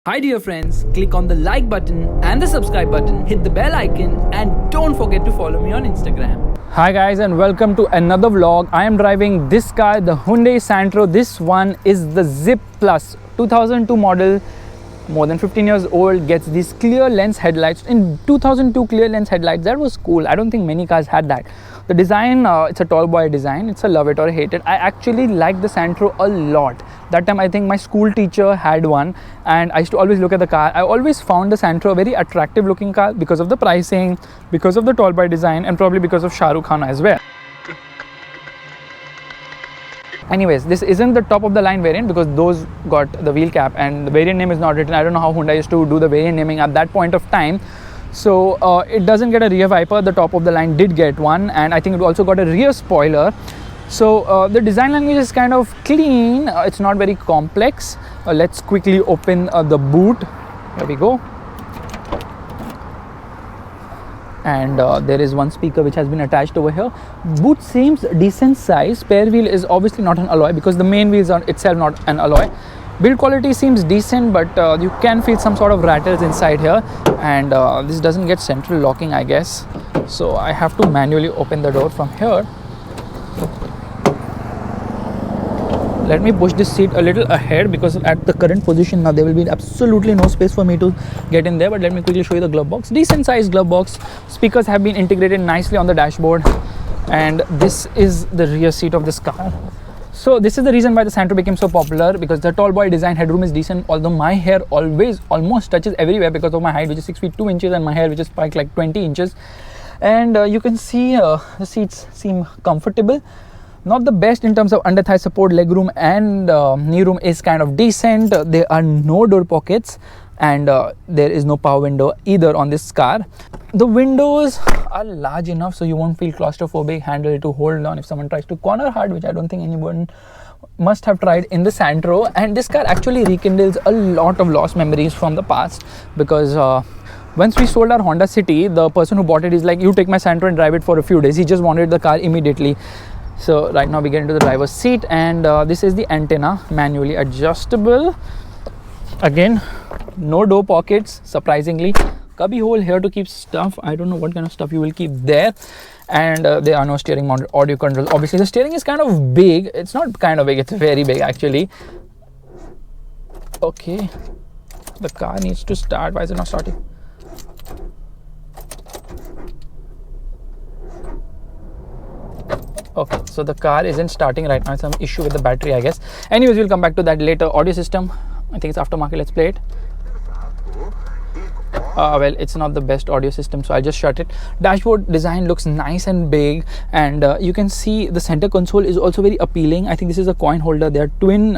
Hi dear friends, click on the like button and the subscribe button, hit the bell icon and don't forget to follow me on Instagram. Hi guys and welcome to another vlog. I am driving this car, the Hyundai Santro. This one is the Zip Plus 2002 model, more than 15 years old, gets these clear lens headlights. In 2002 clear lens headlights, that was cool. I don't think many cars had that. The design, it's a tall boy design. It's a love it or hate it. I actually like the Santro a lot. That time I think my school teacher had one and I used to always look at the car. I always found the Santro a very attractive looking car because of the pricing, because of the tall boy design and probably because of Shah Rukh Khan as well. Anyways, this isn't the top of the line variant because those got the wheel cap and the variant name is not written. I don't know how Hyundai used to do the variant naming at that point of time. So it doesn't get a rear wiper. The top of the line did get one, and I think it also got a rear spoiler. So the design language is kind of clean. It's not very complex. Let's quickly open the boot. Here we go. And there is one speaker which has been attached over here. Boot seems decent size. Spare wheel is obviously not an alloy because the main wheels are itself not an alloy. Build quality seems decent, but you can feel some sort of rattles inside here, and this doesn't get central locking, I guess, so I have to manually open the door from here. Let me push this seat a little ahead because at the current position now there will be absolutely no space for me to get in there, but let me quickly show you the glove box. Decent sized glove box. Speakers have been integrated nicely on the dashboard, and this is the rear seat of this car. So this is the reason why the Santro became so popular, because the tall boy design. Headroom is decent, although my hair almost touches everywhere because of my height, which is 6 feet 2 inches, and my hair which is spiked like 20 inches. And you can see the seats seem comfortable. Not the best in terms of under thigh support. Leg room and knee room is kind of decent. There are no door pockets, and there is no power window either on this car. The windows are large enough so you won't feel claustrophobic. Handle to hold on if someone tries to corner hard, which I don't think anyone must have tried in the Santro. And this car actually rekindles a lot of lost memories from the past, because once we sold our Honda City, the person who bought it is like, you take my Santro and drive it for a few days. He just wanted the car immediately. So right now we get into the driver's seat, and this is the antenna, manually adjustable. Again, no door pockets, surprisingly. Cubby hole here to keep stuff. I don't know what kind of stuff you will keep there. And there are no steering mounted audio controls. Obviously the steering is kind of big. It's not kind of big, it's very big actually. Okay, the car needs to start. Why is it not starting? Okay, so the car isn't starting right now. Some issue with the battery, I guess. Anyways, we'll come back to that later. Audio system, I think it's aftermarket. Let's play it. Well, it's not the best audio system, so I'll just shut it. Dashboard design looks nice and big, and you can see the center console is also very appealing. I think this is a coin holder. There are twin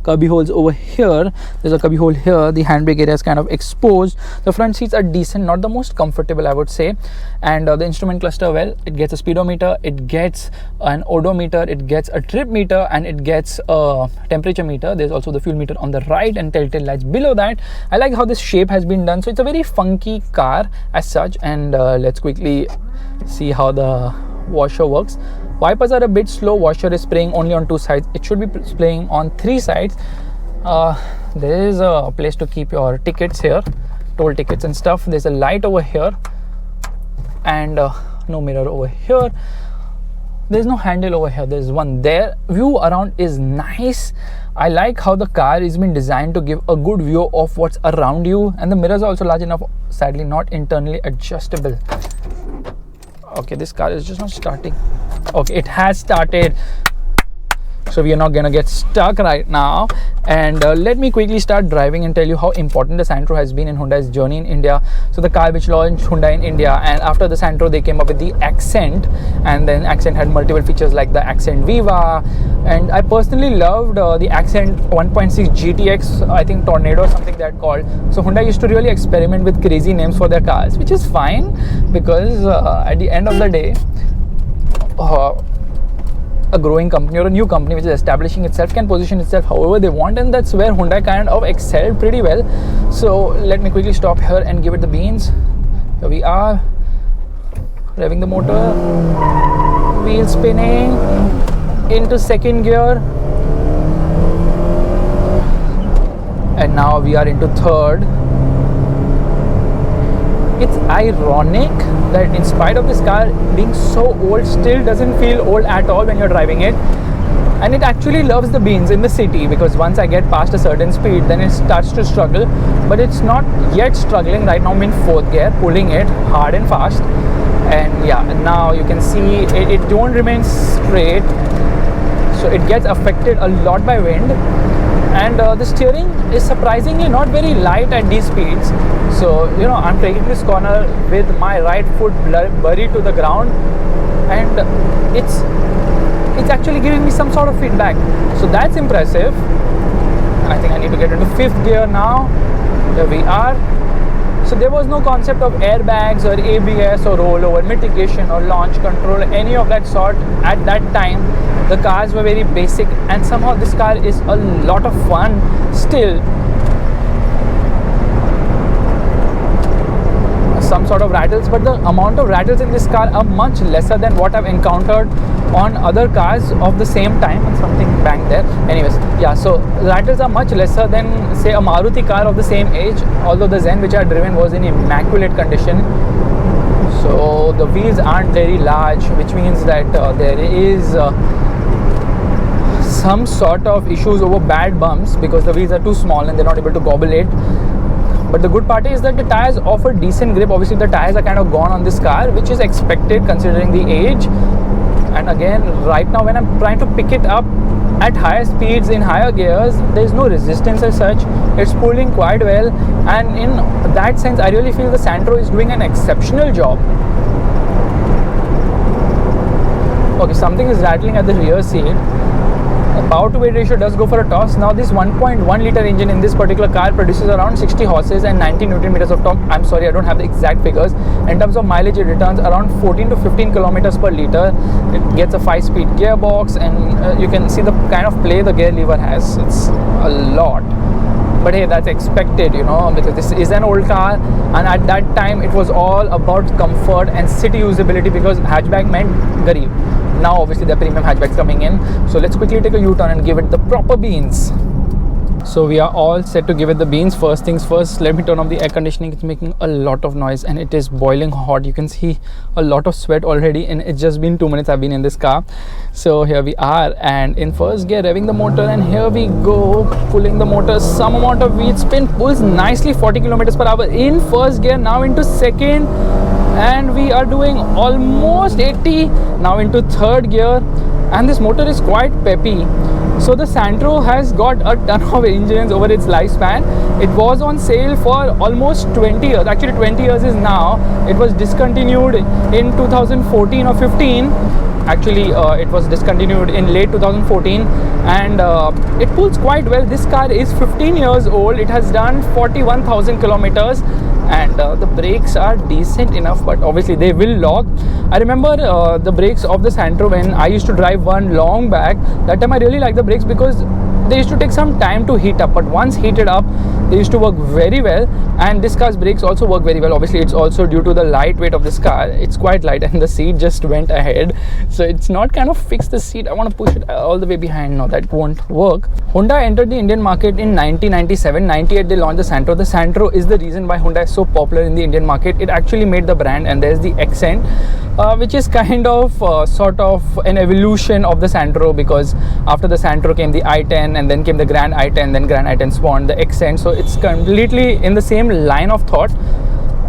cubby holes over here. There's a cubby hole here. The handbrake area is kind of exposed. The front seats are decent, not the most comfortable, I would say. And the instrument cluster, well, it gets a speedometer, it gets an odometer, it gets a trip meter, and it gets a temperature meter. There's also the fuel meter on the right and telltale lights below that. I like how this shape has been done. So it's a very funky car as such. And let's quickly see how the washer works. Wipers are a bit slow. Washer is spraying only on 2 sides. It should be spraying on 3 sides. There is a place to keep your tickets here, toll tickets and stuff. There's a light over here, and no mirror over here. There's no handle over here. There's one there. View around is nice. I like how the car is been designed to give a good view of what's around you, and the mirrors are also large enough. Sadly not internally adjustable. Okay, this car is just not starting. Okay, it has started, so we are not gonna get stuck right now. And let me quickly start driving and tell you how important the Santro has been in Hyundai's journey in India. So the car which launched Hyundai in India, and after the Santro they came up with the Accent, and then Accent had multiple features like the Accent Viva, and I personally loved the Accent 1.6 GTX, I think Tornado or something that called. So Hyundai used to really experiment with crazy names for their cars, which is fine, because at the end of the day, a growing company or a new company which is establishing itself can position itself however they want, and that's where Hyundai kind of excelled pretty well. So let me quickly stop here and give it the beans. Here we are, revving the motor, wheel spinning into second gear. and now we are into third. It's ironic that in spite of this car being so old, still doesn't feel old at all when you're driving it. And it actually loves the beans in the city, because once I get past a certain speed, then it starts to struggle. But it's not yet struggling. Right now I'm in 4th gear, pulling it hard and fast. And yeah, now you can see it don't remain straight, so it gets affected a lot by wind. And the steering is surprisingly not very light at these speeds. So I'm taking this corner with my right foot buried to the ground, and it's actually giving me some sort of feedback. So that's impressive. And I think I need to get into 5th gear now. There we are. So there was no concept of airbags or ABS or rollover mitigation or launch control, any of that sort at that time. The cars were very basic, and somehow this car is a lot of fun still. Some sort of rattles, but the amount of rattles in this car are much lesser than what I've encountered on other cars of the same time. And something banged there. Anyways, yeah, so rattles are much lesser than, say, a Maruti car of the same age, although the Zen which I had driven was in immaculate condition. So the wheels aren't very large, which means that there is some sort of issues over bad bumps, because the wheels are too small and they're not able to gobble it. But the good part is that the tires offer decent grip. Obviously the tires are kind of gone on this car, which is expected considering the age. And again, right now when I'm trying to pick it up at higher speeds in higher gears, there's no resistance as such. It's pulling quite well, and in that sense I really feel the Santro is doing an exceptional job. Okay, something is rattling at the rear seat. The power to weight ratio does go for a toss. Now this 1.1 liter engine in this particular car produces around 60 horses and 90 Newton meters of torque. I'm sorry, I don't have the exact figures. In terms of mileage, it returns around 14 to 15 kilometers per liter. It gets a 5-speed gearbox, and you can see the kind of play the gear lever has. It's a lot. But hey, that's expected, because this is an old car, and at that time it was all about comfort and city usability, because hatchback meant garib. Now obviously there are premium hatchbacks coming in. So let's quickly take a U-turn and give it the proper beans. So we are all set to give it the beans. First things first, let me turn off the air conditioning. It's making a lot of noise and it is boiling hot. You can see a lot of sweat already, and it's just been 2 minutes I've been in this car. So here we are, and in first gear, revving the motor, and here we go, pulling the motor. Some amount of wheel spin, pulls nicely 40 kilometers per hour in first gear. Now into second, and we are doing almost 80. Now into third gear, and this motor is quite peppy. So the Santro has got a ton of engines over its lifespan. It was on sale for almost 20 years. Actually 20 years is now. It was discontinued in 2014 or 15. Actually it was discontinued in late 2014, and it pulls quite well. This car is 15 years old. It has done 41,000 kilometers, and the brakes are decent enough, but obviously they will lock. I remember the brakes of the Santro when I used to drive one long back. That time I really liked the brakes because they used to take some time to heat up, but once heated up they used to work very well. And this car's brakes also work very well. Obviously it's also due to the lightweight of this car. It's quite light, and the seat just went ahead, so it's not kind of fixed the seat. I want to push it all the way behind. No, that won't work. Honda entered the Indian market in 1997. 98 they launched the Santro. The Santro is the reason why Honda is so popular in the Indian market. It actually made the brand, and there's the Accent, which is kind of sort of an evolution of the Santro, because after the Santro came the i10, and then came the Grand i10, then Grand i10 spawned the Accent. So it's completely in the same line of thought.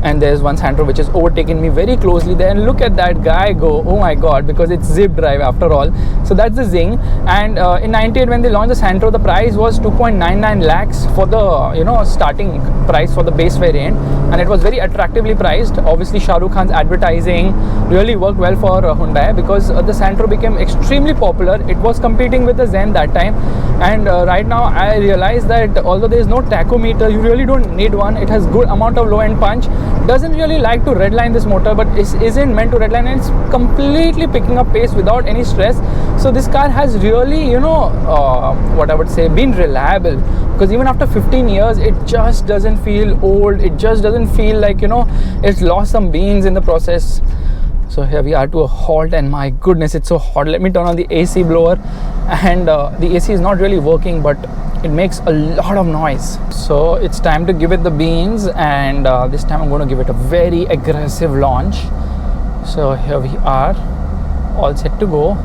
And there's one Santro which has overtaken me very closely there, and look at that guy go. Oh my god, because it's zip drive after all. So that's the Zing. And in 98 when they launched the Santro, the price was 2.99 lakhs for the starting price for the base variant, and it was very attractively priced. Obviously Shah Rukh Khan's advertising really worked well for Hyundai, because the Santro became extremely popular. It was competing with the Zen that time, and right now I realize that although there is no tachometer, you really don't need one. It has good amount of low end punch. Doesn't really like to redline this motor, but it isn't meant to redline, and it's completely picking up pace without any stress. So this car has really what I would say, been reliable, because even after 15 years it just doesn't feel old. It just doesn't feel like it's lost some beans in the process. So here we are to a halt, and my goodness, it's so hot. Let me turn on the AC blower, and the AC is not really working, but it makes a lot of noise. So it's time to give it the beans, and this time I'm going to give it a very aggressive launch. So here we are, all set to go.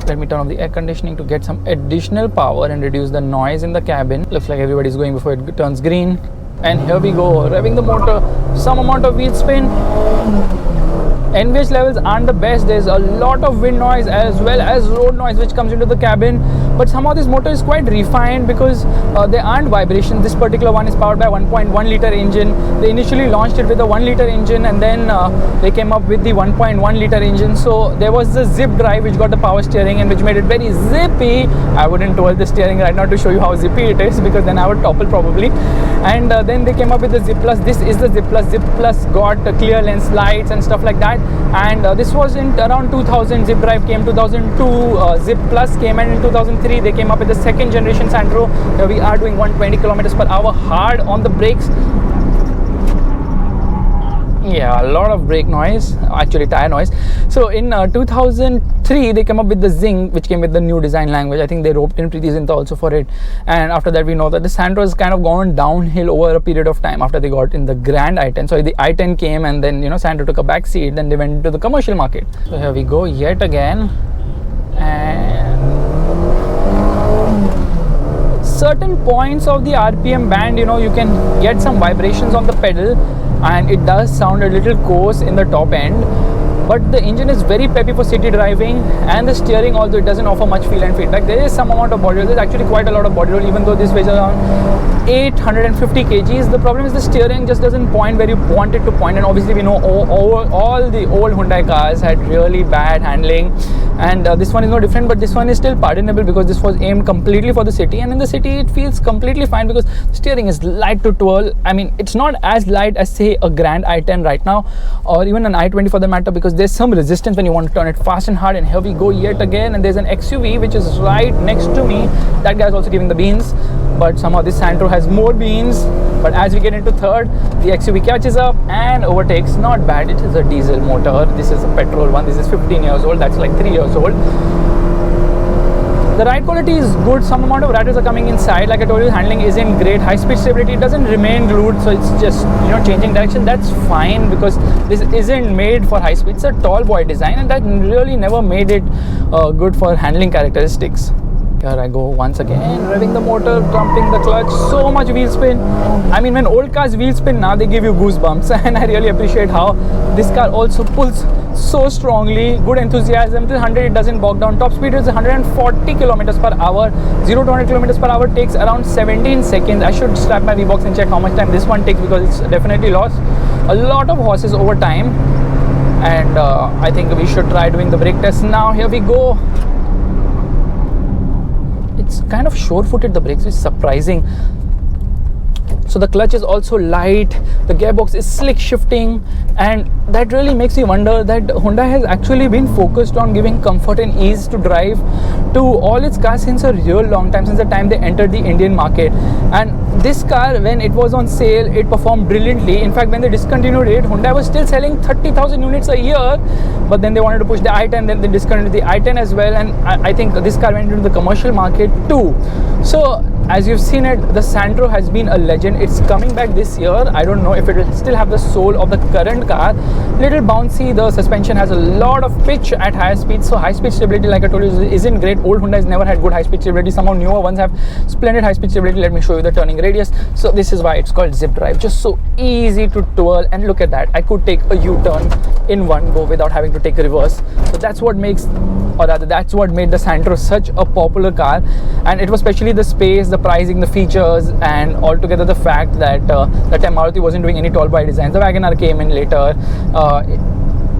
Let me turn off the air conditioning to get some additional power and reduce the noise in the cabin. Looks like everybody's going before it turns green. And here we go, revving the motor, some amount of wheel spin. NVH levels aren't the best. There's a lot of wind noise as well as road noise which comes into the cabin, but somehow this motor is quite refined because there aren't vibrations. This particular one is powered by 1.1 liter engine. They initially launched it with a 1 liter engine, and then they came up with the 1.1 liter engine. So there was the zip drive which got the power steering and which made it very zippy. I wouldn't twirl the steering right now to show you how zippy it is, because then I would topple probably. And then they came up with the Zip Plus. This is the Zip Plus. Zip Plus got clear lens lights and stuff like that. And this was in around 2000. Zip Drive came 2002. Zip Plus came, and in 2003 they came up with the second generation Sandero. Here we are doing 120 kilometers per hour, hard on the brakes. Yeah, a lot of brake noise, actually tire noise. So in 2003 they came up with the Zing, which came with the new design language. I think they roped in Preeti Zinta also for it. And after that we know that the Sandero has kind of gone downhill over a period of time after they got in the Grand i10. So the i10 came, and then Sandero took a back seat, then they went into the commercial market. So here we go yet again. And certain points of the RPM band, you can get some vibrations on the pedal, and it does sound a little coarse in the top end, but the engine is very peppy for city driving, and the steering, although it doesn't offer much feel and feedback, there is some amount of body roll. There's actually quite a lot of body roll, even though this weighs around 850 kgs. The problem is the steering just doesn't point where you want it to point, and obviously we know all the old Hyundai cars had really bad handling, and this one is no different, but this one is still pardonable because this was aimed completely for the city, and in the city it feels completely fine because the steering is light to twirl. I mean, it's not as light as say a Grand i10 right now, or even an i20 for the matter, because there's some resistance when you want to turn it fast and hard. And here we go yet again, and there's an XUV which is right next to me. That guy's also giving the beans, but somehow this Sandero has more beans. But as we get into third, the XUV catches up and overtakes. Not bad. It is a diesel motor. This is a petrol one. This is 15 years old. That's like 3 years old. The ride quality is good. Some amount of rattles are coming inside. Like I told you, handling isn't great. High speed stability, it doesn't remain glued, so it's just changing direction. That's fine because this isn't made for high speed. It's a tall boy design, and that really never made it good for handling characteristics. Here I go once again, revving the motor, trumping the clutch, so much wheel spin. I mean, when old cars wheel spin, now they give you goosebumps, and I really appreciate how this car also pulls so strongly. Good enthusiasm. Till 100 it doesn't bog down. Top speed is 140 kilometers per hour. 0 to 100 kilometers per hour takes around 17 seconds. I should strap my V-Box and check how much time this one takes, because it's definitely lost a lot of horses over time. And I think we should try doing the brake test now. Here we go. It's kind of sure-footed, the brakes, is surprising. So the clutch is also light, the gearbox is slick shifting, and that really makes me wonder that Hyundai has actually been focused on giving comfort and ease to drive to all its cars since a real long time, since the time they entered the Indian market. And this car, when it was on sale, it performed brilliantly. In fact, when they discontinued it, Hyundai was still selling 30,000 units a year, but then they wanted to push the i10, then they discontinued the i10 as well, and I think this car went into the commercial market too. So as you've seen it, the Sandero has been a legend. It's coming back this year. I don't know if it will still have the soul of the current car. Little bouncy, the suspension has a lot of pitch at higher speeds, so high speed stability, like I told you, isn't great. Old Hyundai's never had good high speed stability. Somehow newer ones have splendid high speed stability. Let me show you the turning radius. So this is why it's called Zip Drive. Just so easy to twirl, and look at that. I could take a U-turn in one go without having to take a reverse. So that's what makes, or rather that's what made the Sandero such a popular car. And it was especially the space, the pricing, the features, and altogether the fact that that time Maruti wasn't doing any tall boy designs. The WagonR came in later,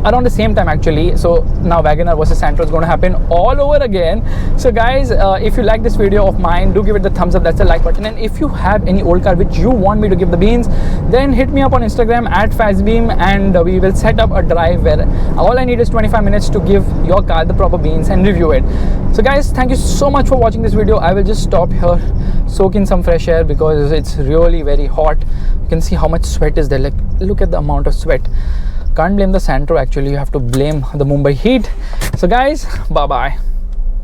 around the same time actually. So now WagonR versus Sandero is going to happen all over again. So guys, if you like this video of mine, do give it the thumbs up. That's the like button. And if you have any old car which you want me to give the beans, then hit me up on Instagram at Fazbeam, and we will set up a drive where all I need is 25 minutes to give your car the proper beans and review it. So guys, thank you so much for watching this video. I will just stop here, soak in some fresh air because it's really very hot. You can see how much sweat is there. Like, look at the amount of sweat. Can't blame the Sandero actually, you have to blame the Mumbai heat. So guys, bye bye.